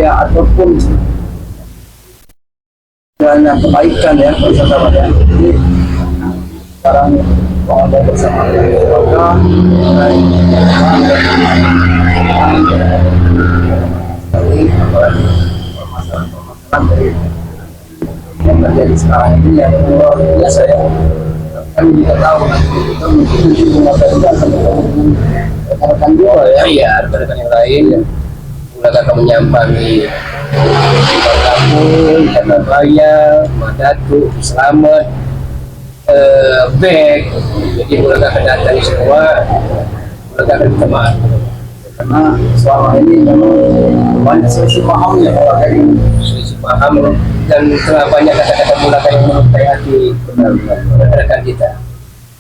ya ataupun hanya kebaikan ya bersama ya. Jadi sekarang ada bersama keluarga permasalahan dari yang terjadi sekarang ini ya luar biasa ya. Kami juga tahu kita mungkin nanti mengajar juga akan rekan-rekan juga ya. Iya, rekan-rekan yang lain mulai akan menyambangi Kampung, Tanah Raya, Madatu, Selamat, Bek. Jadi mulai akan datang semua, mulai akan kita maaf. Karena selama ini memang banyak selisih paham ya kalau kayak ini. Selisih paham dan telah banyak kata-kata mulakan yang melukai hati rekan-rekan kita.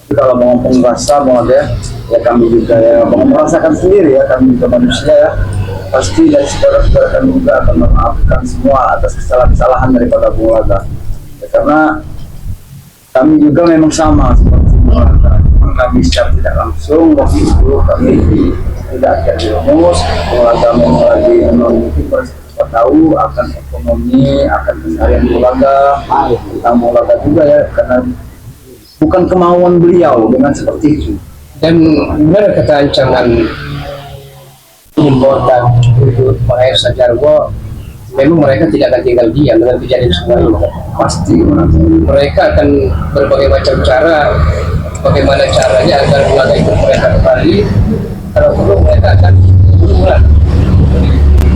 Tapi kalau mau rasa mau ada ya kami juga ya mau merasakan sendiri ya, kami juga manusia ya, pasti dari saudara-saudara kami juga akan memaafkan semua atas kesalahan-kesalahan daripada keluarga ya, karena kami juga memang sama seperti keluarga, cuma kami secara tidak langsung waktu itu kami tidak jadi rumus keluarga memang lagi mungkin tahu akan ekonomi, akan keseharian keluarga, tentang keluarga juga ya, karena bukan kemauan beliau dengan seperti itu. Dan benar kata ancaman important untuk Maher Sajarwo, memang mereka tidak akan tinggal diam dengan kejadian semua ini. Pasti mereka akan berbagai macam cara, bagaimana caranya agar keluarga itu mereka kembali. Kalau perlu mereka akan berulang.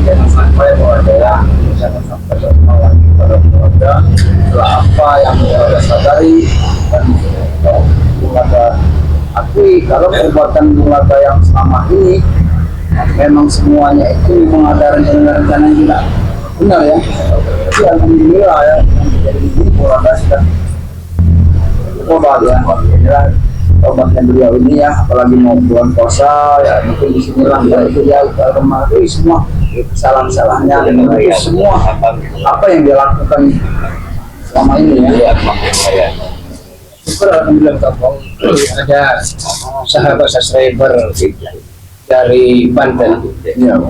Jangan sampai keluarga ya, jangan sampai bermawan kepada keluarga setelah apa yang keluarga sadari dan keluarga akui kalau perbuatan keluarga yang selama ini memang semuanya itu memang ada rencana-rencana yang tidak benar ya. Tapi alhamdulillah ya, yang terjadi ini keluarga sudah tobat ya. Obatnya beliau ini ya, apalagi mau bulan puasa ya, mungkin disinilah ya itu dia kemarin semua kesalahan-kesalahannya dan itu semua apa yang dia lakukan selama ini ya. Syukur alhamdulillah Kampung ada sahabat subscriber dari Banten Ya,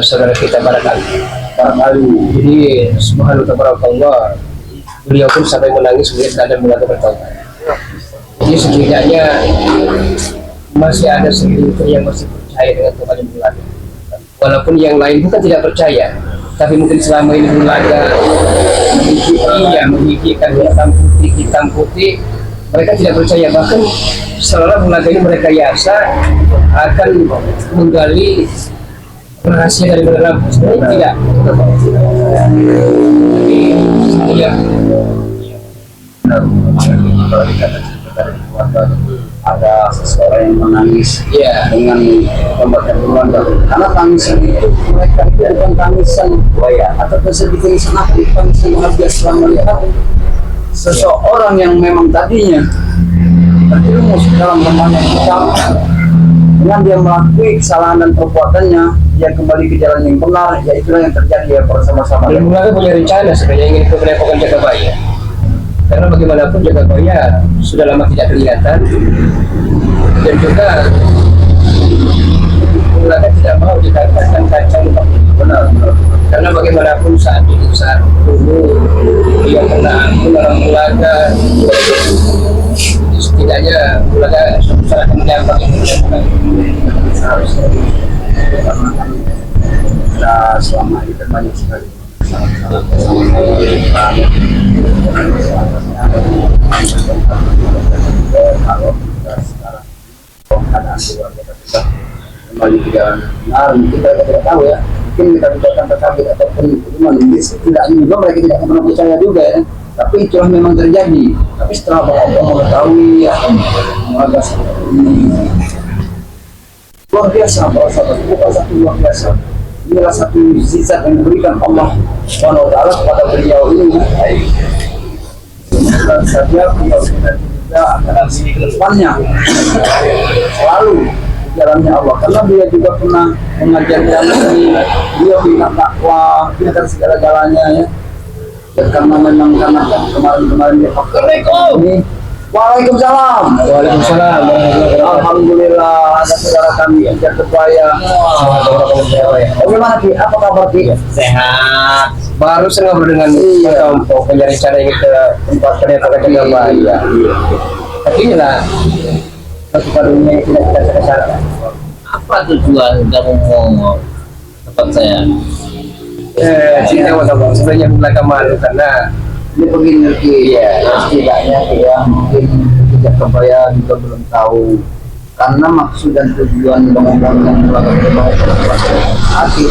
saudara kita barangkali. Jadi subhanallah beliau pun sampai menangis melihat keadaan keluarga bertobat. Jadi setidaknya masih ada segelintir yang masih percaya dengan Tuhan yang keluarga. Walaupun yang lain bukan tidak percaya, tapi mungkin selama ini keluarga memikirkan hitam putih, mereka tidak percaya. Bahkan seolah keluarga ini mereka yasa akan menggali rahasia dari dalam. Sebenarnya tidak. Jadi ya. Kalau dikatakan dari keluarga ada seseorang yang menangis dengan pembagian keluarga, karena tangisan itu mereka itu bukan tangisan atau tangisan apa, tangisan bahagia setelah melihat seseorang yang memang tadinya terjerumus dalam remaja hitam, dengan dia melakui kesalahan dan perbuatannya, dia kembali ke jalan yang benar, ya itulah yang terjadi ya bersama-sama. Keluarga punya rencana sebenarnya ingin kemerdekaan Jagabaya. Karena bagaimanapun Jagabaya sudah lama tidak kelihatan, dan juga keluarga tidak mau dikatakan kacang benar. Karena bagaimanapun saat dulu dia pernah menolong keluarga, setidaknya keluarga sangat mendapat Seharusnya karena selama ini banyak sekali kalau kita sekarang keadaan keluarga kita kembali ke jalan benar, kita tidak tahu ya, mungkin kita bicarakan terkabit ataupun menulis setidaknya juga mereka tidak pernah percaya juga ya, tapi itulah memang terjadi. Tapi setelah bapak mengetahui ya keluarga seperti ini luar biasa, bukan satu luar biasa. Inilah satu mukjizat yang diberikan Allah SWT kepada beliau ini. Dan saja beliau juga akan di depannya selalu jalannya Allah, karena dia juga pernah mengajarkan ini. Beliau bilang dakwah pintar segala-galanya ya. Dan karena memang karena kemarin dia pakai ini Waalaikumsalam. Waalaikumsalam. Alhamdulillah ada saudara kami yang kebaya. Bagaimana Ki? Apa kabar Ki? Sehat. Baru saya ngobrol dengan Kampung pencari cara ingin ke tempat kereta kerja Baya. Tapi inilah satu karunia yang tidak kita cari. Apa tujuan kamu mau tempat saya? Cinta sama sebenarnya belakang malu karena Ini begini Ki, setidaknya Ki ya, mungkin tidak kebaya juga belum tahu karena maksud dan tujuan bangunan keluarga kebaya hati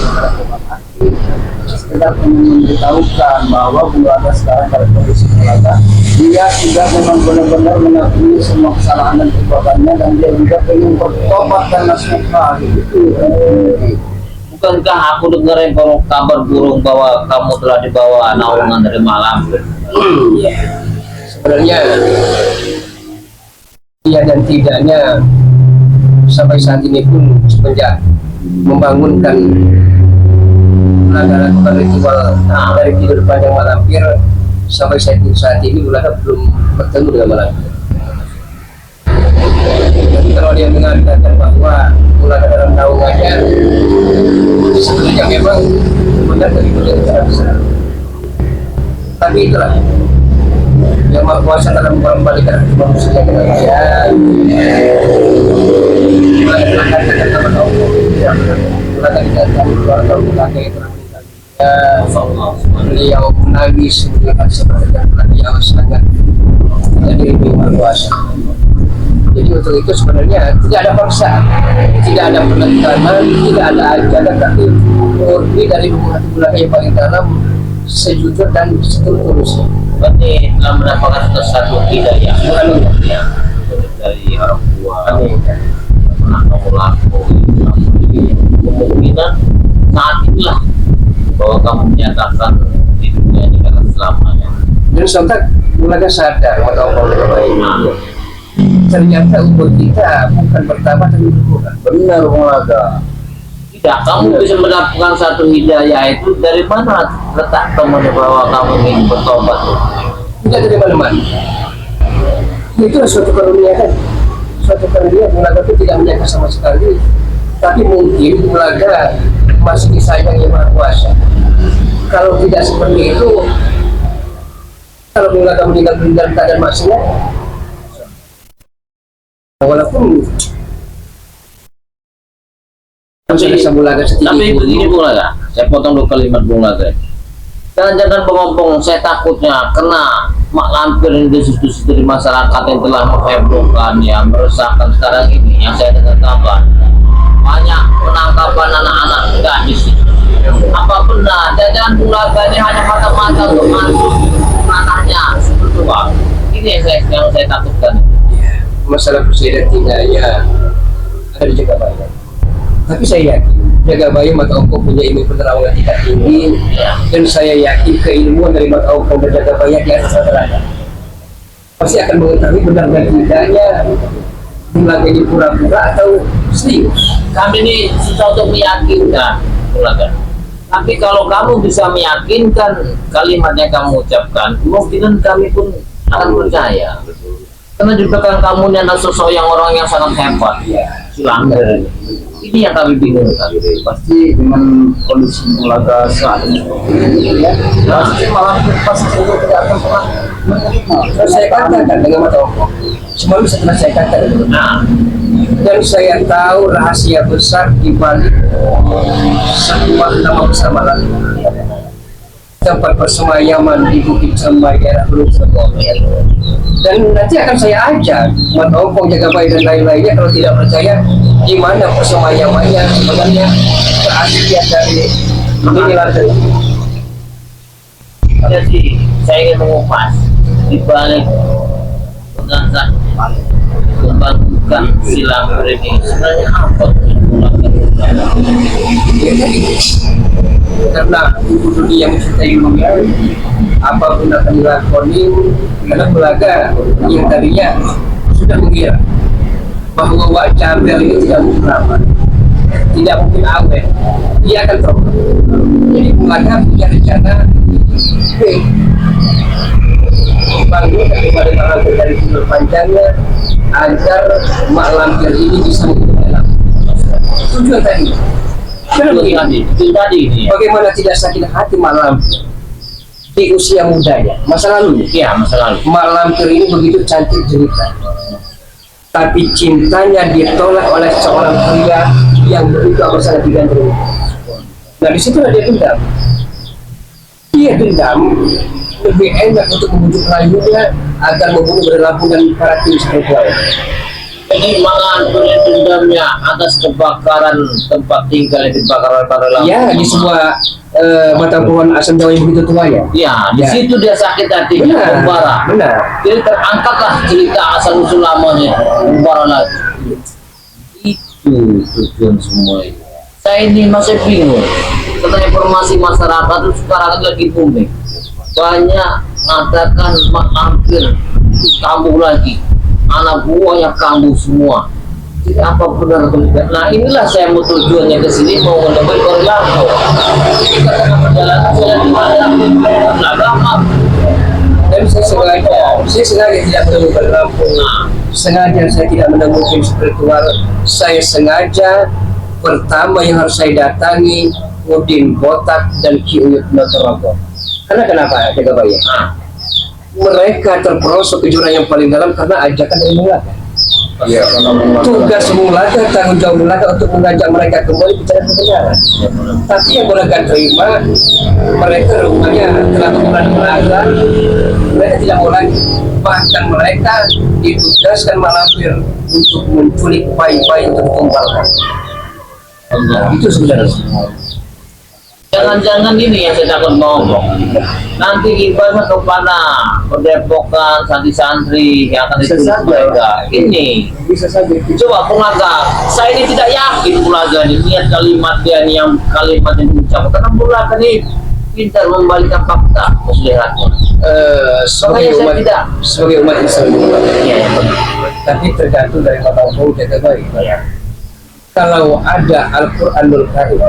sekedar memberitahukan bahwa Bulaga sekarang pada kondisi keluarga dia juga memang benar-benar mengakui semua kesalahan dan perbuatannya dan dia juga ingin bertobat dan nasihat gitu. Bukankah aku dengar kabar burung bahwa kamu telah dibawa naungan dari malam? sebenarnya iya dan tidaknya sampai saat ini pun semenjak membangunkan lakukan ritual dari tidur panjang malampir sampai saat ini Bulaga belum bertemu dengan malampir. Jadi kalau dia mengatakan bahwa Bulaga dalam naungannya sebenarnya memang benar dari cara besar. Tapi itulah yang Maha Kuasa dalam mengembalikan manusia ke manusia. Bulaga tidak tahu keluarga Bulaga itu beliau menangis melihat seperti yang beliau sangat menjadi lebih Maha Kuasa. Jadi untuk itu sebenarnya tidak ada paksaan, tidak ada penekanan, tidak ada ajaran, tapi murni dari hati Bulaga yang paling dalam, sejujur dan setulus-tulusnya. Berarti telah mendapatkan satu hidayah dari orang tua. Pernah kamu lakukan kemungkinan saat itulah bahwa kamu menyatakan di dunia ini akan selamanya. Dan sontak Bulaga sadar bahwa Allah baik. Ternyata umur kita bukan pertama tapi berkurang. Benar Bulaga. Tidak, kamu bisa mendapatkan satu hidayah itu dari mana letak temannya bahwa kamu ingin bertobat? Tidak dari mana-mana. Itu suatu karunia kan. Suatu karunia Bulaga itu tidak menyangka sama sekali. Tapi mungkin Bulaga masih disayangi Maha Kuasa. Kalau tidak seperti itu, kalau Bulaga meninggal dalam keadaan maksiat, walaupun bisa Bulaga Tapi begini Bulaga, saya potong dulu kalimat Bulaga. Jangan pengompong, saya takutnya kena mak lampir ini desus-desus dari masyarakat yang telah menghebohkan, ya meresahkan sekarang ini. Yang saya dengar kabar banyak penangkapan anak-anak gadis. Apa benar? Jangan Bulaga ini hanya mata-mata untuk masuk ranahnya seperti itu, Pak. Ini yang saya takutkan. Masalah presiden tidaknya ada di Jagabaya. Tapi saya yakin Jagabaya Mata Ongko punya ilmu penerawangan tingkat tinggi, dan saya yakin keilmuan dari Mata Ongko dan Jagabaya di atas rata-rata pasti akan mengetahui benar dan tidaknya Bulaga ini pura-pura atau serius. Kami ini susah untuk meyakinkan Bulaga. Tapi kalau kamu bisa meyakinkan kalimat yang kamu ucapkan, kemungkinan kami pun akan percaya. Karena juga kan kamu adalah sosok yang orang yang sangat hebat, Silander. Ini yang kami bingung tadi. Pasti dengan kondisi Bulaga saat ini ya, pasti malam pasti tidak akan pernah menerima. Saya katakan dengan Mata Ongko, semalam setelah saya katakan, Nah, dan saya tahu rahasia besar di balik sebuah nama besar Malaka, tempat persemayaman di Bukit Sembayar belum semua. Dan nanti akan saya ajak Mata Ongko, Jagabaya dan lain-lainnya kalau tidak percaya di mana persemayamannya sebenarnya keaslian dari ini lantai. jadi saya ingin mengupas di balik pengangkat membangunkan Silander ini sebenarnya apa Karena dunia mencintai dunia, apapun akan dilakoni karena Bulaga yang tadinya sudah mengira bahwa wajah Abel ini tidak mungkin lama, tidak mungkin awet, dia akan tobat. Jadi Bulaga punya rencana dipanggil kepada Mak Lampir dari umur panjangnya agar Mak Lampir ini bisa menjadi tujuan tadi. Itu tadi ini. Bagaimana tidak sakit hati Mak Lampir di usia mudanya, masa lalu Iya, masa lalu. Mak Lampir ini begitu cantik jelita, tapi cintanya ditolak oleh seorang pria yang begitu amat sangat digandrungi. Nah disitulah dia dendam. Dia dendam lebih enak untuk membujuk rayunya agar membunuh berlabuh dan para tim spiritual. Jadi malah dendamnya atas kebakaran tempat tinggal yang dibakar oleh para lampu. Ya di sebuah batang pohon asam jawa yang begitu tua ya. Ya, di Ya. situ dia sakit hatinya, Benar, membara. benar. Jadi terangkatlah cerita asal usul lamanya, membara lagi. Itu tujuan semua itu. Saya ini masih bingung. Karena informasi masyarakat itu sekarang lagi booming. Banyak mengatakan Mak Lampir kambuh lagi. Anak buahnya kambuh semua. Jadi apa benar atau tidak? Nah inilah saya mau tujuannya ke sini mau menemukan korelator. Kita tengah perjalanan saya di mana? Agama. Dan saya sengaja tidak menemukan Lampung. Sengaja saya tidak menemukan spiritual. Saya sengaja pertama yang harus saya datangi Udin Botak dan Ki Uyut Notorogo. Karena kenapa? Jaga bayar. Mereka terperosok ke jurang yang paling dalam karena ajakan dari Mulaga. Iya, Tugas Mulaga, tanggung jawab Mulaga untuk mengajak mereka kembali bicara kebenaran. Tapi yang Mulaga terima, mereka rupanya telah menggunakan Mulaga. Mereka tidak mau lagi. Bahkan mereka ditugaskan Mak Lampir untuk menculik bayi-bayi untuk ditumbalkan. Itu sebenarnya. Jangan-jangan ini yang saya takut ngomong. Nanti ibaratnya kepada pendepokan santri-santri yang akan Bisa ditulis saja. mereka. Ini Bisa saja. coba Mulaga. Saya ini tidak yakin Mulaga ini niat kalimat dia ini yang kalimat yang diucapkan. Karena Mulaga ini pintar membalikan fakta muslihatnya. Sebagai Makanya saya umat tidak. sebagai umat Islam, Iya, yang benar. tapi tergantung dari mata Allah jaga baik. Kalau ada Al-Quranul Karim,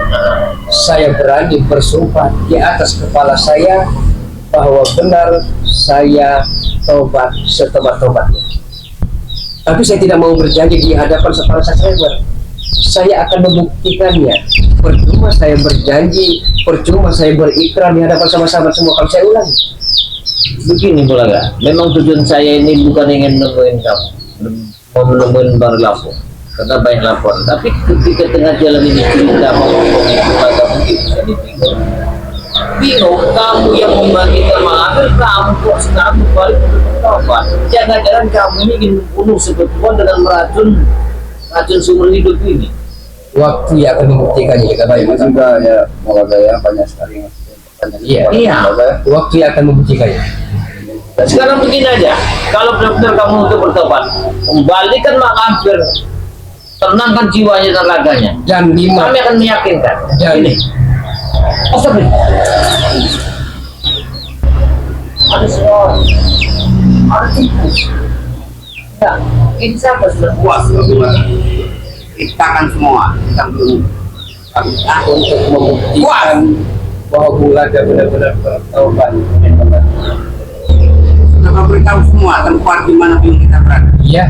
saya berani bersumpah di atas kepala saya bahwa benar saya tobat setobat-tobatnya. Tapi saya tidak mau berjanji di hadapan seorang subscriber. Saya akan membuktikannya. Percuma saya berjanji, percuma saya berikrar di hadapan sama sahabat semua kalau saya ulangi. Begini Mulaga, memang tujuan saya ini bukan ingin nemuin kamu, mau menemuin baru lapor, karena banyak laporan. Tapi ketika tengah jalan ini cerita mau ngomongin Mulaga mungkin jadi bingung. Kamu yang membagikan Lampir, kamu kok sekarang balik bertobat. Jangan-jangan kamu ini ingin membunuh sebetulnya dengan racun sumber hidup ini. Waktu yang akan membuktikannya jaga baik. Ini juga ya Mulaga ya banyak sekali yang pertanyaan. Iya. Iya. Mulaga. Waktu yang akan membuktikannya. Sekarang begini aja, kalau benar-benar kamu untuk bertobat, kembalikan Mak Lampir, tenangkan jiwanya dan raganya. Dan lima Kami akan meyakinkan. dan Ini. Astagfirullah. Ada semua. Ada tikus. Ya, ini siapa sudah Puas bagaimana? Ciptakan semua, kita belum. untuk membuktikan bahwa Mulaga benar-benar bertobat. Sudah memberitahu semua tempat di mana kita berada. Iya,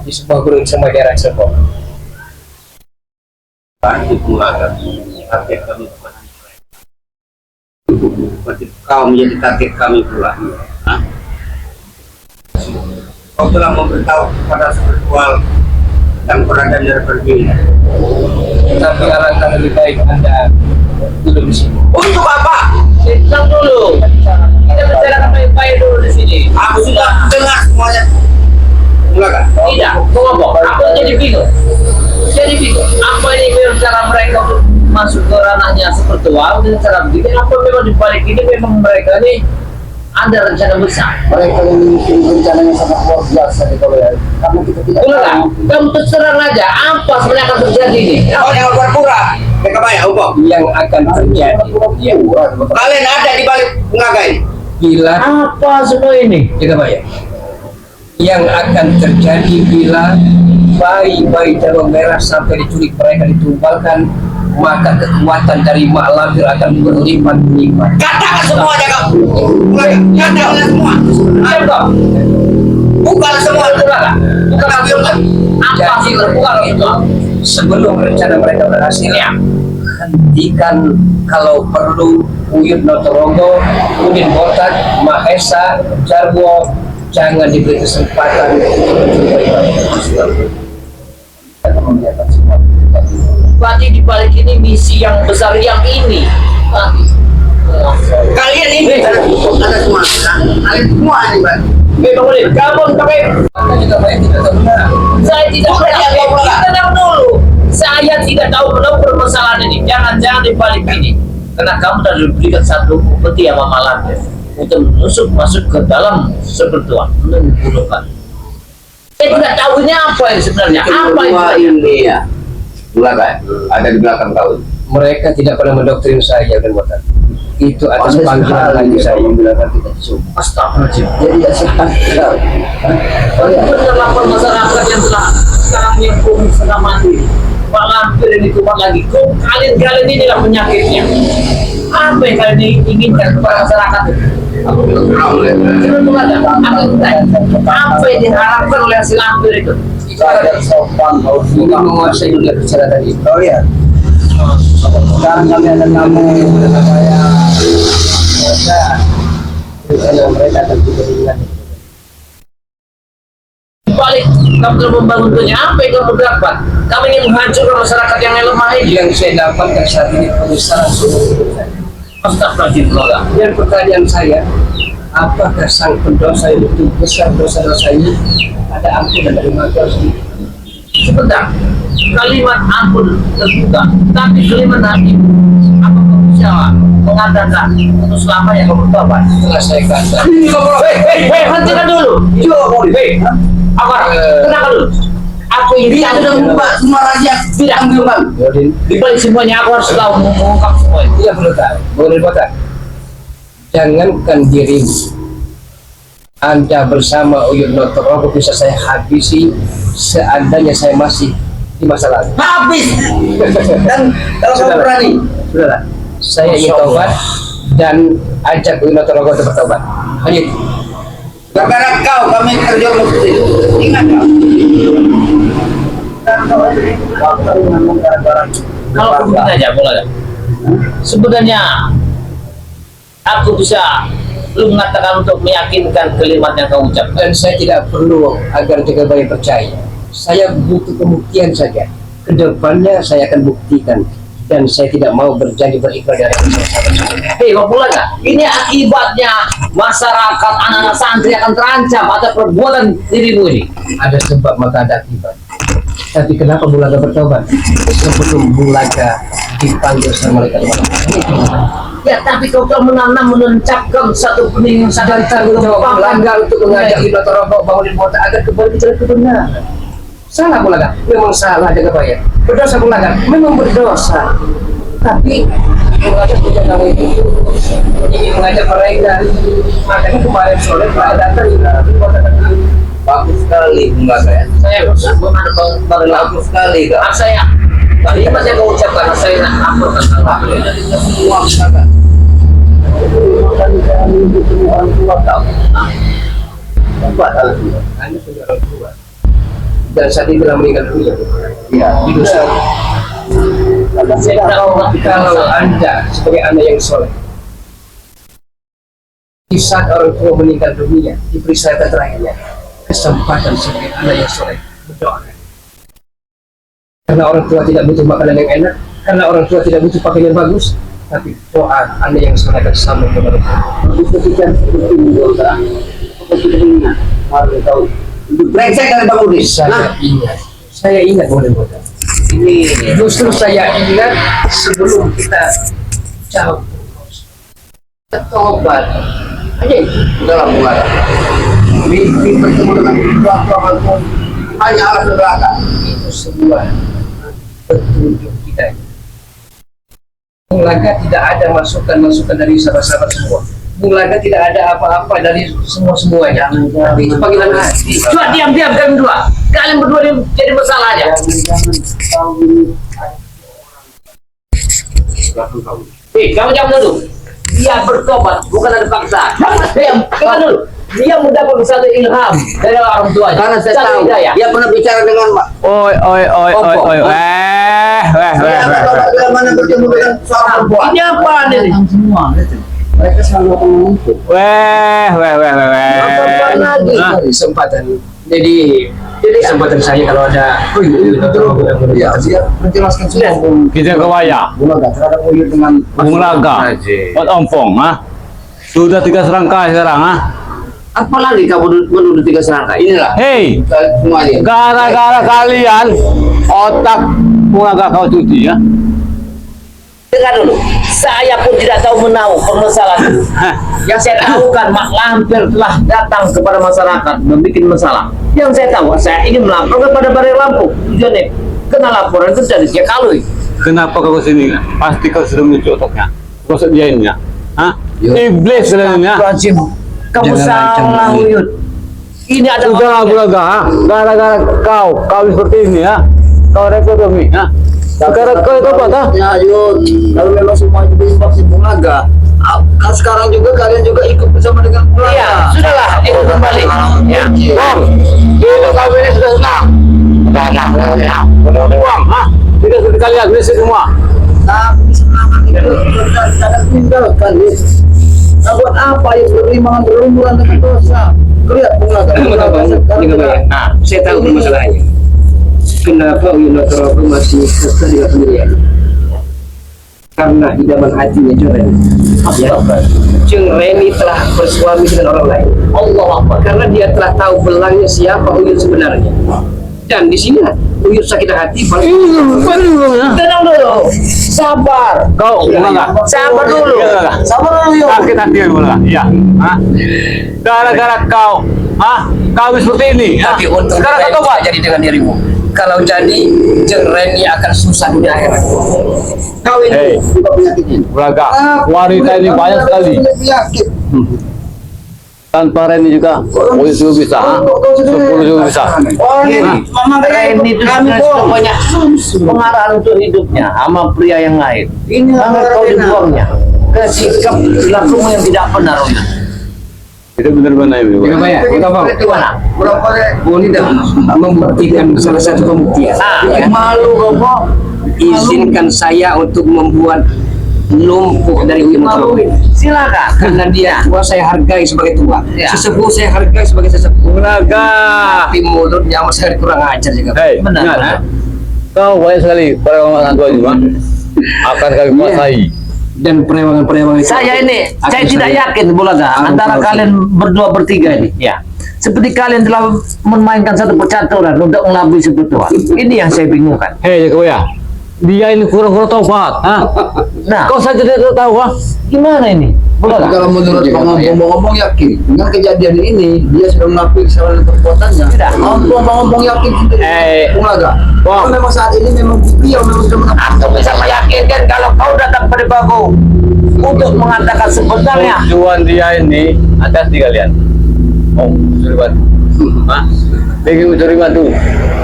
di sebuah gunung sama daerah Serpong. Target Mulaga, target kami bukan mereka. Kau menjadi target kami pula. Hah? Kau telah memberitahu kepada spiritual yang berada di berbeda. Tapi alangkah lebih baik Anda duduk di sini. Untuk apa? Tenang dulu. Kita bicarakan baik-baik dulu di sini. Aku sudah dengar semuanya. Mulaga. Tidak, ngomong. Aku jadi bingung. Jadi bingung. Apa ini memang cara mereka untuk masuk ke ranahnya spiritual dengan cara begini? Apa memang di balik ini memang mereka ini ada rencana besar? Mereka memiliki rencananya sangat luar biasa di kalau ya. Kamu kita tidak Enggak, kamu terserang aja. Apa sebenarnya akan terjadi ini? Kau jangan berpura. Mereka banyak hukum. Yang akan terjadi Kalian ada di balik Mulaga ini. bila Apa semua ini? jaga bayar. Yang akan terjadi bila bayi-bayi jawa merah sampai diculik mereka ditumbalkan maka kekuatan dari mak lampir akan berlipat-lipat. Katakan semuanya kau. Katakan semua. Diam kau. Bukan semua. Bukan apa sih terbuka itu? Sebelum rencana mereka berhasil, ya, hentikan kalau perlu Uyut Notorogo, Udin Botak, Mahesa, Jarwo, jangan diberi kesempatan Berarti di balik ini misi yang besar yang ini. Kalian ini ada semua. Kalian semua ini, Pak. Boleh, kamu pakai. juga banyak tidak tahu benar. Saya tidak Bukan yang tahu. kau bilang. Tenang dulu. Saya tidak tahu benar permasalahan ini. Jangan di balik ini. Karena kamu sudah diberikan satu peti sama malam untuk menusuk masuk ke dalam seberdua membunuhkan. Saya tidak tahu ini apa yang sebenarnya. Apa yang Semua sebenarnya? ini ya. Belakang. Ada di belakang kau. Mereka tidak pernah mendoktrin saya dan Botak. Itu atas panggilan lagi saya yang bilang kita disuruh. Astagfirullahaladzim. Jadi tidak sepakat. Benar masyarakat yang telah sekarang nyempung setengah mati. Pak Lampir ini kumat lagi. Kok kalian inilah penyakitnya. Apa yang kalian inginkan kepada masyarakat? Sebelum ada apa yang diharapkan oleh si Lampir itu? Saya sopan, kau Ini menguasai dunia bicara tadi. Kau lihat. Sekarang kami ada tamu bersama saya. Saya mereka akan diberikan. Balik kamu telah membangun dunia. Apa yang kamu dapat? Kamu ingin menghancurkan masyarakat yang lemah ini. Yang saya dapatkan saat ini penyesalan seumur hidup saya. Astagfirullahaladzim. Dan pertanyaan saya, apakah sang pendosa itu besar dosa-dosanya ada ampunan dari Maha Sebentar, kalimat ampun terbuka, tapi kalimat hati, apa kamu bisa mengatakan untuk selamanya kamu bertobat? setelah saya kata Hentikan dulu. Apa? Kenapa dulu? Aku ingin Dia tahu. sudah membuka semua rahasia. Tidak. Bang. Yodin, Di balik semuanya aku harus tahu mengungkap semua itu. tidak perlu tahu, boleh Botak. Jangankan dirimu, Anda bersama Uyut Notorogo bisa saya habisi seandainya saya masih di masa lalu. Habis. Dan kalau kau Sudahlah. berani. Sudahlah, saya ingin tobat dan ajak Uyut Notorogo untuk bertobat. Hanya itu. Gara-gara kau kami terjerumus ke situ. Ingat kau. Kalau begini aja, boleh. Sebenarnya aku bisa lu mengatakan untuk meyakinkan kalimat yang kau ucapkan. Dan saya tidak perlu agar jaga bayi percaya. Saya butuh pembuktian saja. Kedepannya saya akan buktikan. Dan saya tidak mau berjanji berikrar dari Hei, kau pulang nggak? Ini akibatnya masyarakat anak-anak santri akan terancam atas perbuatan dirimu ini. ada sebab maka ada akibat. Tapi kenapa Bulaga bertobat sebelum Bulaga dipanggil sama malaikat maut? Ya, tapi kau telah menanam menancapkan satu benih yang sangat Dan tanggung jawab Bulaga untuk mengajak Uyut Notorogo bangunin kota agar kembali ke jalan kebenaran. Salah Bulaga, memang salah jaga bayar. Berdosa Bulaga, memang berdosa. Tapi Bulaga tidak tahu itu. Ingin mengajak mereka. Makanya kemarin sore Bulaga datang di kota kecil. Bagus sekali Bulaga ya. saya bukan baru Bagus sekali kau. saya kalimat yang kau ucapkan saya ampun kesalahan. Semua Bulaga. Orang tua kau. Buat hal itu. Anda punya orang tua. Dan saat ini telah meninggal dunia. Iya. Itu saja. Kalau Anda sebagai anak yang soleh, di saat orang tua meninggal dunia, diberi saat terakhirnya kesempatan sebagai anak yang soleh berdoa. Karena orang tua tidak butuh makanan yang enak, karena orang tua tidak butuh pakaian yang bagus, tapi doa anak yang soleh akan sampai kepada Allah. Ketika seperti dosa, ketika mari tahu. Brengsek kali Bang Udin. Saya ingat boleh bodoh. Ini Justru saya ingat sebelum kita jauh tobat. aja itu dalam Bulaga. Mimpi bertemu dengan Tuhan hanya alas belakang. Itu semua petunjuk kita. Bulaga tidak ada masukan-masukan dari sahabat-sahabat semua. Bulaga tidak ada apa-apa dari semua-semuanya. Tapi itu panggilan hati. Coba diam-diam kalian berdua. Kalian berdua ini jadi masalah aja. silakan kamu. Kamu jangan dulu. Dia bertobat, bukan ada paksa. Jangan dulu. Dia mendapat satu ilham dari orang tuanya. Karena saya Satu tahu hidayah. dia pernah bicara dengan Pak. Oi. Bila mana bertemu dengan seorang perempuan. Ini apa ini? Semua mereka selalu akan mengumpul. Kapan lagi kesempatan? Jadi kesempatan saya kalau ada Ya, dia menjelaskan semua Kita ke wayang. Bulaga terhadap Uyut dengan Bung Laga. Buat ompong, ha? Sudah 3 serangkai sekarang, ha? Apalagi kamu menuduh 3 serangkai? Inilah Hei, semuanya. gara-gara kalian otak Bung Laga kau cuci, ya? Dengar dulu, saya pun tidak tahu menahu permasalahan itu. Yang saya tahu kan Mak Lampir telah datang kepada masyarakat membuat masalah. Yang saya tahu, saya ingin melapor kepada Balai Lampung. Tujuannya, kena laporan itu dari Cikalui. Kenapa kau kesini? Pasti kau sudah mencuci otaknya. Kau sediainnya, ha? Iblis sebenarnya. Lazim, kamu salah Uyut. Ini ada Sudah Bung Laga, ha? Gara-gara kau seperti ini, ya? Kau ekonomi, ha? Gara-gara kau itu apa, ha? Ya, Yud, kalau memang semua itu disebabkan Bulaga, kan sekarang juga kalian juga ikut bersama dengan Bulaga. Iya, sudahlah, itu kembali. Ya. Bang, itu kau ini sudah senang. Uang, ha? Tidak seperti kalian, ini semua. Tapi semangat itu kadang tinggalkan, Yud. Nah, buat apa ya beriman berlumuran dengan dosa? Lihat Bulaga. Nah, saya tahu masalahnya. Kenapa Uyut Notorogo masih kekeh dengan pendirian? Karena idaman hatinya Jeng Reni. Jeng Reni telah bersuami dengan orang lain. Allah Akbar. Karena dia telah tahu belangnya siapa Uyut sebenarnya. Dan di sini Uyut sakit hati. Tenang dulu. Sabar. Kau, Bung Laga. Sabar dulu. Sabar dulu, Yud. Sakit hati Bung Laga, iya. Ha? Gara-gara kau, ha? Kau seperti ini, ha? Tapi untuk Sekarang kau tobat. jadi dengan dirimu. Kalau jadi, Jeng Reni akan susah dunia akhirat. Kau ini Hei, Juga penyakitnya. Bung Laga, wanita ini banyak sekali. Penyakit. Tanpa Reni juga, Uyut juga bisa, ha? 10 juga bisa. Oh, Ini, Mama Reni itu kami sudah kok. banyak pengarahan untuk hidupnya sama pria yang lain. Ini Jangan kau dibuangnya ke sikap lakumu yang tidak benar. Uyut. Itu benar-benar ini. Jangan banyak, kita mau. Itu mana? Berapa deh? Bunda membuktikan salah satu pembuktian. Ya. Malu kok. Izinkan saya untuk membuat lumpuh dari Uyut Notorogo ini. Silakan. Karena dia tua saya hargai sebagai tua, Ya. sesepuh saya hargai sebagai sesepuh. Bung Laga. Tapi mulutnya sama sekali kurang ajar juga. Hei, Benar, ingat, benar. kau banyak sekali perewangan tua juga. Akan kami kuasai. Dan perewangan-perewangan itu Saya ini, akan saya tidak saya- yakin Bulaga antara Tahu. kalian berdua bertiga ini. Ya. Seperti kalian telah memainkan satu percaturan untuk mengelabui si tua. Ini yang saya bingungkan. Hei, kau ya. Dia ini kurang-kurang tobat, ha? Nah, Kau saja tidak tahu, ha? gimana ini? Bulaga. Kalau menurut ngomong-ngomong yakin dengan kejadian ini dia sudah mengakui kesalahan perbuatannya. Tidak. Ngomong-ngomong yakin Bulaga. Wah. Kalau memang saat ini memang dia memang sudah mengakui. Aku bisa meyakinkan kalau kau datang pada baku untuk mengatakan sebenarnya. Tujuan dia ini atas di kalian. Oh, mencuri batu. Hah? Pergi mencuri batu.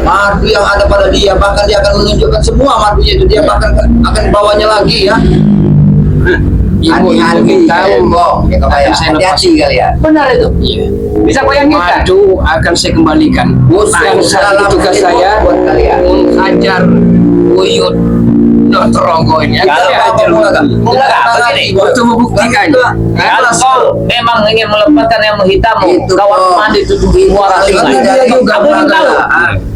Madu yang ada pada dia bahkan dia akan menunjukkan semua madunya itu dia bahkan akan bawanya lagi ya. Hati-hati tahu kok. Hati-hati kalian. Benar itu. Bisa kau yakinkan? madu akan saya kembalikan. Dan saat itu tugas saya buat kalian. menghajar Uyut Notorogo ini. Bulaga, begini. Untuk membuktikan. Kalau kau memang ingin melepaskan yang menghitammu, Itu, kawan Bro. mandi tujuh muara sungai. Dia juga Aku ingin tahu.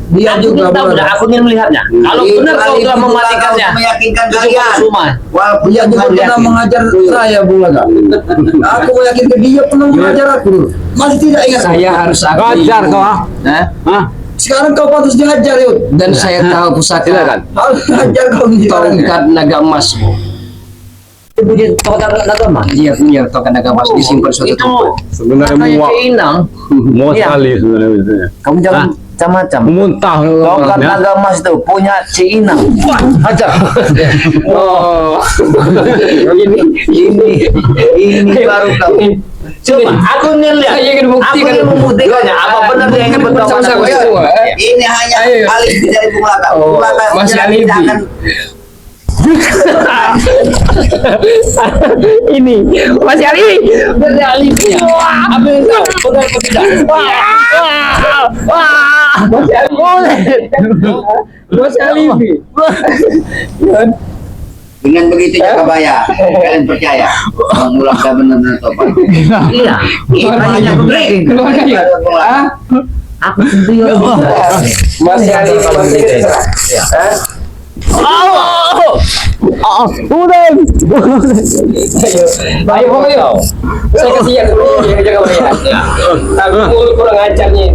Dia Aku juga ingin tahu, Bulaga. aku ingin melihatnya. Kalau benar kau telah mematikannya, meyakinkan tujuh kalian. muara sungai. Walaupun Dia juga Yakin. pernah mengajar saya Bulaga. Aku meyakinkan dia pernah mengajar aku. Masih tidak ingat. Saya harus akui. Gajar kau, ha? Hah? Hah? Sekarang kau patut diajar Yud. Dan saya tahu pusaka Silakan. Harus diajar kau sekarang. tongkat naga emasmu. Itu punya tongkat agama. Dia punya tongkat naga emas disimpan suatu Itu tempat. Sebenarnya katanya muak. Ceinang. Muak Iya. sekali sebenarnya itu. Kamu jangan Hah? macam-macam. Muntah Tongkat ya. naga emas itu punya Ceinang. Hajar. Oh. Ini baru kau. Coba, aku ingin lihat. Saya ingin buktikan. Aku ingin membuktikannya. Apa benar dia ingin bertongkat Sama-sama naga emas? semua. Ini hanya Ayo. alibi dari Bulaga. Oh, Bulaga masih tidak alibi. akan Ini Mas Ali. Dari alifnya. Apa yang tahu? Benar atau tidak? Mas Ali boleh. Mas Ali. Dengan begitu Jakabaya, kalian percaya mengulang dan benar-benar tobat. Iya. Makanya begini. Aku sendiri. Mas Ali Udah. Ayo pokoknya. Saya kasihan dulu ya jaga bayar. Aku kurang ajarnya.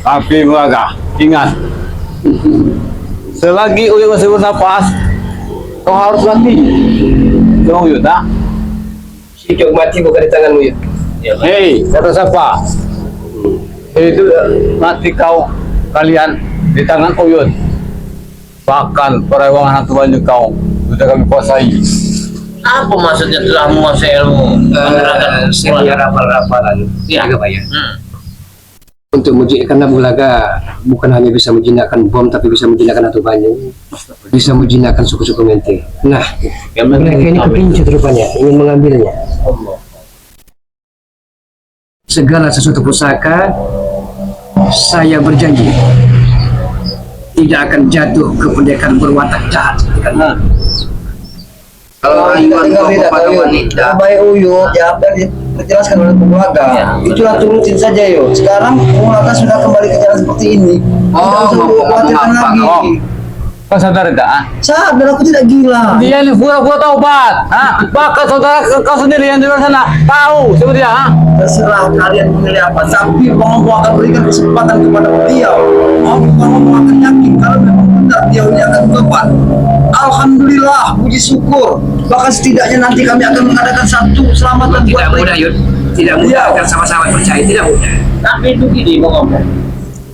Tapi Mulaga, ingat. Selagi Uyut masih bernapas, kau harus mati. Jangan Uyut, ah. Si Jok mati bukan di tanganmu ya. Hei, kata siapa? Itu mati kalian di tangan Uyut. Bahkan perewangan hantu banyak kau sudah kami kuasai. Apa maksudnya telah menguasai ilmu? Saya rapal-rapalan. Iya. Jaga bayar. Untuk menjinakkan Abu Laga bukan hanya bisa menjinakkan bom tapi bisa menjinakkan atau banyak, bisa menjinakkan suku-suku mente. Nah, mereka ini kepincut rupanya ingin mengambilnya. Segala sesuatu pusaka saya berjanji tidak akan jatuh ke pendekar berwatak jahat karena Kalau rayuan kau kepada wanita, baik Uyo, ya apa yang dijelaskan oleh Pemulaga, itulah turutin saja yo. Sekarang Pemulaga sudah kembali ke jalan seperti ini. Tidak usah khawatirkan lagi. Kau sadar tidak? Ah? Sadar, aku tidak gila. Dia ini pura-pura taubat. Bahkan saudara kau sendiri yang di luar sana tahu seperti dia. Terserah kalian memilih apa, tapi Bang akan berikan kesempatan kepada beliau. Bang akan yakin kalau memang benar dia ini akan tobat. Alhamdulillah, puji syukur. Bahkan setidaknya nanti kami akan mengadakan satu selamatan tidak mudah Yud, tidak mudah akan sama-sama percaya, tidak mudah. Tapi itu gini mau ngomong.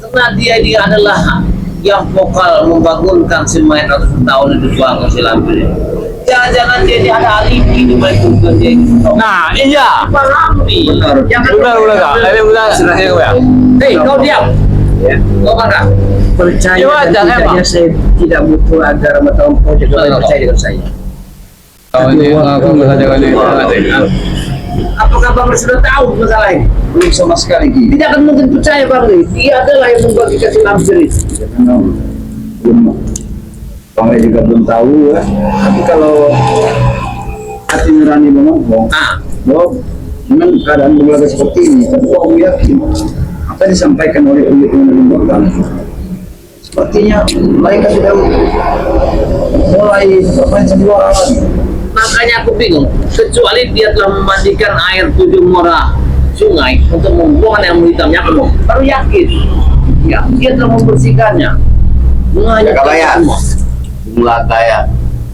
Karena dia adalah yang vokal membangunkan si mayat ratusan tahun itu buang si Lampir. Jangan-jangan dia ada alibi di balik tujuan dia itu. Nah, iya. Pahami. Jangan Udah. Ini udah serahnya gue ya. Hei, kau diam. Ya, kau mana? Percaya Iya, dan jangan, tidaknya saya tidak butuh agar mata engkau juga percaya dengan saya. Kau ini aku nggak saja kali. Apakah Bang sudah tahu masalah ini? belum sama sekali Ki. Tidak akan mungkin percaya Bang Lee. Dia adalah yang membagikan si Lampir itu. Bang juga belum tahu ya. Tapi kalau hati nurani ngomong, dengan keadaan Pemulaga seperti ini, aku yakin apa yang disampaikan oleh Bang sepertinya mereka sudah mulai bermain sandiwara lagi. Makanya aku bingung, kecuali dia telah memandikan air 7 muara sungai untuk membuang yang hitamnya, aku baru yakin ya dia telah membersihkannya. Jakabaya, Pemulaga ya,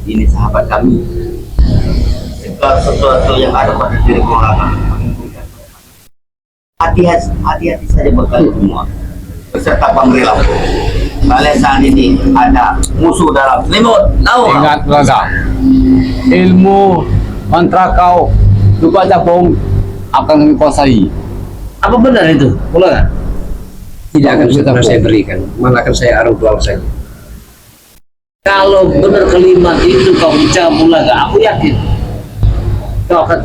ini sahabat kami. Segala sesuatu yang ada pada diri Pemulaga, hati-hati saja buat kalian semua, beserta pemberilau. Kalian saat ini ada musuh dalam selimut, tahu nggak? Ingat Mulaga. Ilmu mantra kau lupa capung akan kami kuasai. Apa benar itu? Mulai Tidak akan pernah saya berikan, malah akan saya arung tuang saja. kalau benar kalimat itu kau bicara Pemulaga, aku yakin kau akan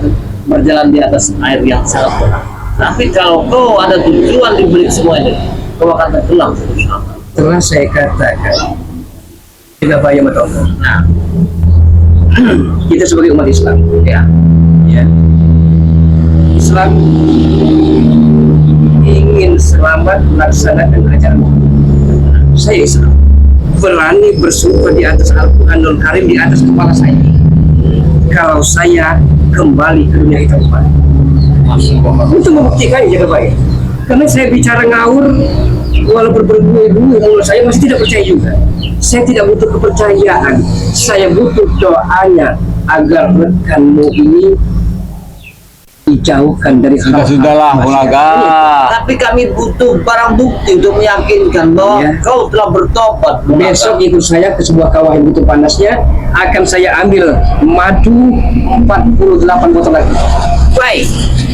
berjalan di atas air yang sangat berat. Tapi kalau kau ada tujuan di balik semua ini, kau akan tenggelam bersama. Telah saya katakan, tidak bayar mata engkau. Nah, Kita sebagai umat Islam, ya. Islam ingin selamat melaksanakan ajaran Muhammad. Saya Islam berani bersumpah di atas Al-Quranul Karim di atas kepala saya. Kalau saya kembali ke dunia hitam kembali, untuk membuktikan jaga baik. Karena saya bicara ngawur, walaupun berbuih-buih mulut saya masih tidak percaya juga. Saya tidak butuh kepercayaan, saya butuh doanya agar rekanmu ini dijauhkan dari Sudahlah Pemulaga. tapi kami butuh barang bukti untuk meyakinkan bahwa Ya. kau telah bertobat. Besok ikut saya ke sebuah kawah yang butuh panasnya, akan saya ambil madu 48 botol lagi. Baik,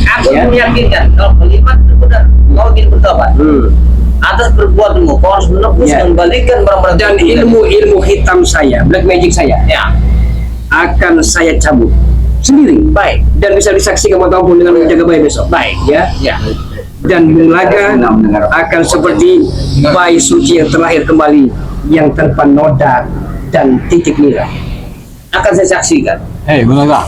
aku Ya. meyakinkan kalau kalimat itu benar, kau ingin bertobat. atas perbuatanmu kau harus menebus Ya. mengembalikan barang-barang Dan ilmu hitam saya, black magic saya, ya akan saya cabut sendiri. baik Dan bisa disaksikan ataupun dengan menjaga bayi besok. Baik, ya. ya Dan Bung Laga akan seperti bayi suci yang terlahir kembali, yang tanpa noda dan titik nira. Akan saya saksikan. Hei, Bulaga.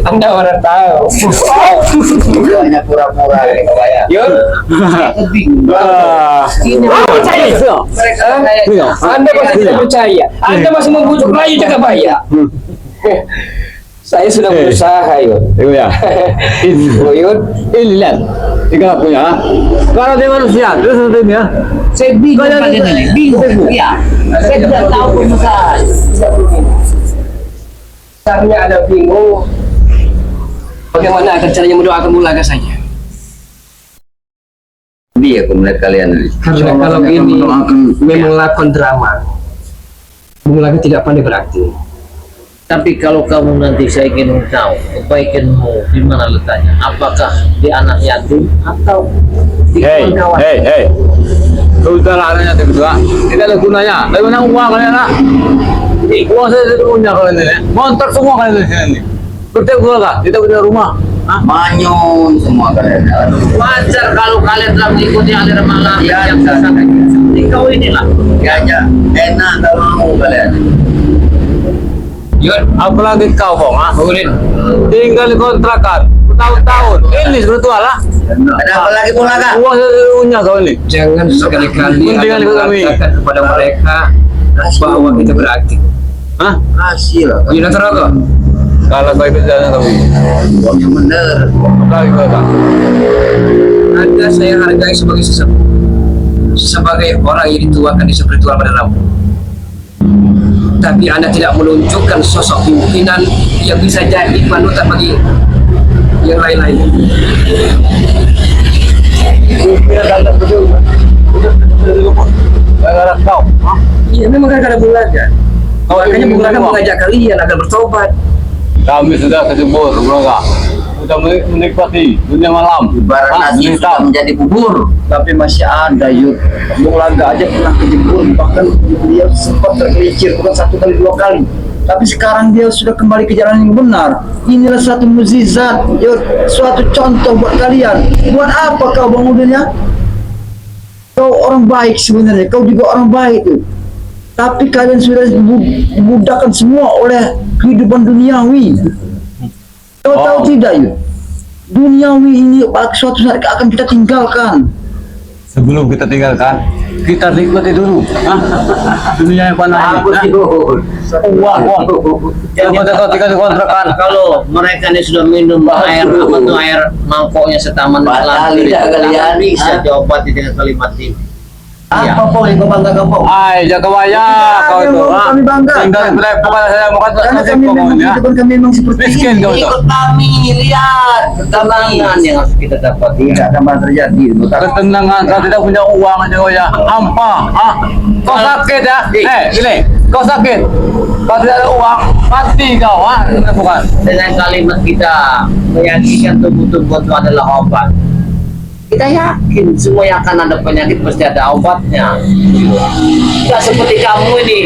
Anda orang tahu. Hanya pura-pura kebaya. Yuk. Anda masih tidak percaya. Anda masih membujuk Melayu jaga baya. Saya sudah berusaha, Yud. Ya. Oh, Yud. Ini lihat. Ikaw punya. Kalau dia manusia, terus nanti ya. saya bingung pada ini bingung ya saya tidak tahu permasalahan Sebenarnya ada bingung. Bagaimana akan caranya mendoakan Bung Laga saja? Dia aku melihat kalian. Karena kalau ini memang lakon drama, Bung Laga tidak pandai berakting. tapi kalau kamu nanti saya ingin tahu kebaikanmu di mana letaknya apakah di anak yatim atau di Hei, kawan-kawan hei. Saudara nanya kedua, tidak ada gunanya. Dari mana uang kalian nak? Uang saya tidak punya kalian ini. Montor semua kalian di sini. Berarti Bulaga, tidak punya rumah. Hah? Manyun semua kalian. wajar kalau kalian telah mengikuti aliran malam yang sesat seperti kau inilah Kayaknya enak kalau mau kalian. Yud, apalagi kau Bong, ah? Tinggal di kontrakan bertahun-tahun. Ini sebetulnya lah. Ada apa lagi Bulaga? Uang saya tidak punya kau ini. Jangan sekali-kali Mendingan ikut kami. mengatakan kepada mereka bahwa kita berakting. Hah? Hasil. Yuna Taraga, Kalau kau ikut jalan kami. Uang yang bener. Apalagi kau tak. Anda saya hargai sebagai sesepuh, sebagai orang yang dituakan di spiritual pada Rabu. Tapi Anda tidak menunjukkan sosok pimpinan yang bisa jadi panutan bagi yang lain-lain. Gara-gara kau. Hah? Iya, memang gara-gara Bung Laga. Oh, Makanya ini Bung Laga memang. mengajak kalian agar bertobat. Kami sudah kecebur, Bulaga. Sudah menikmati dunia malam. Ibarat Hah? nasi Dunia sudah hitam. menjadi bubur. Tapi masih ada Yud. Bung Laga aja pernah kejebur, bahkan dia sempat tergelincir bukan 1 kali 2 kali. Tapi sekarang dia sudah kembali ke jalan yang benar. Inilah suatu mukjizat, Yud, suatu contoh buat kalian. Buat apa kau bangunnya? Kau orang baik sebenarnya, kau juga orang baik tuh. Tapi kalian sudah dibudakkan semua oleh kehidupan duniawi. Kau tahu tidak, Yud? Duniawi ini suatu saat akan kita tinggalkan. Sebelum kita tinggalkan, kita nikmati dulu. Hah? Dunia yang panah ini. Hah? Uang. Coba kau tinggal di kontrakan. kalau mereka ini sudah minum air apa tuh air mangkoknya setaman Batal tidak kalian? bisa diobati dengan kalimat ini Apa Pong yang kau bangga kau Pong? Ay, jaga waya kau itu. memang kami bangga. Tinggal di pokoknya saya bukan Karena nasib kami memang pokoknya. kehidupan kami memang seperti Miskin ini. kau itu. Ikut kami, lihat. ketenangan yang harus kita dapati Tidak akan pernah terjadi. Ketenangan, kau tidak punya uang aja kau ya. Hampa. Ah, kau sakit ya? Gini, kau sakit. Kau tidak ada uang, mati kau. Ah, bukan. dengan kalimat kita meyakinkan tubuh-tubuh itu adalah obat kita yakin semua yang akan ada penyakit pasti ada obatnya tidak seperti kamu ini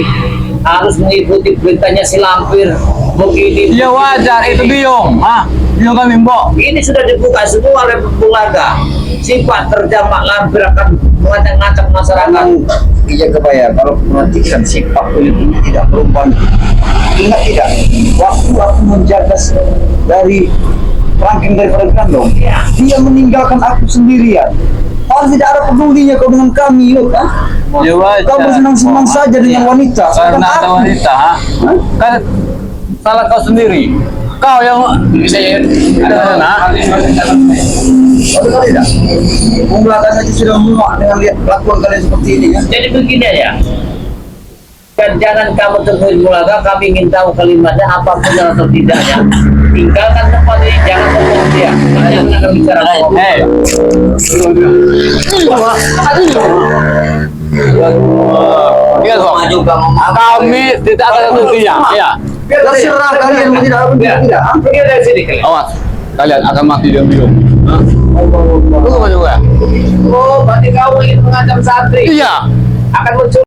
harus mengikuti perintahnya si lampir begini Ya wajar, itu biong. Ah, biong kami mbok. ini sudah dibuka semua oleh Bung Laga sifat terjamak lampir akan mengacak-ngacak masyarakat Kamu iya kebaya kalau perhatikan sifat Uyut ini tidak berubah. Ingat tidak? Waktu aku menjaga dari rangking daripada kandung, dia meninggalkan aku sendirian. Harus tidak ada pedulinya kau dengan kami, Yud. Ya wajar. Kau bersenang-senang saja dengan wanita. Karena sedangkan ada aku- wanita, ha? Kan salah kau sendiri. Kau yang ada sana. Betul tidak? Bung Laga saja sudah muak dengan lihat kelakuan kalian seperti ini ya. jadi begini aja dan jangan kamu temuin Mulaga kami ingin tahu kalimatnya apa benar atau tidaknya tinggalkan tempat ini jangan ngomong dia jangan ada bicara ngomong Hei. Ingat kok. Juga ngomong. Kami tidak akan tentunya. Ya. Terserah kalian mau tidak apa tidak. pergi dari sini kalian Awas. Kalian akan mati diam-diam. Hah? Betul juga. Oh, berarti kau ingin mengancam santri? Iya. Akan muncul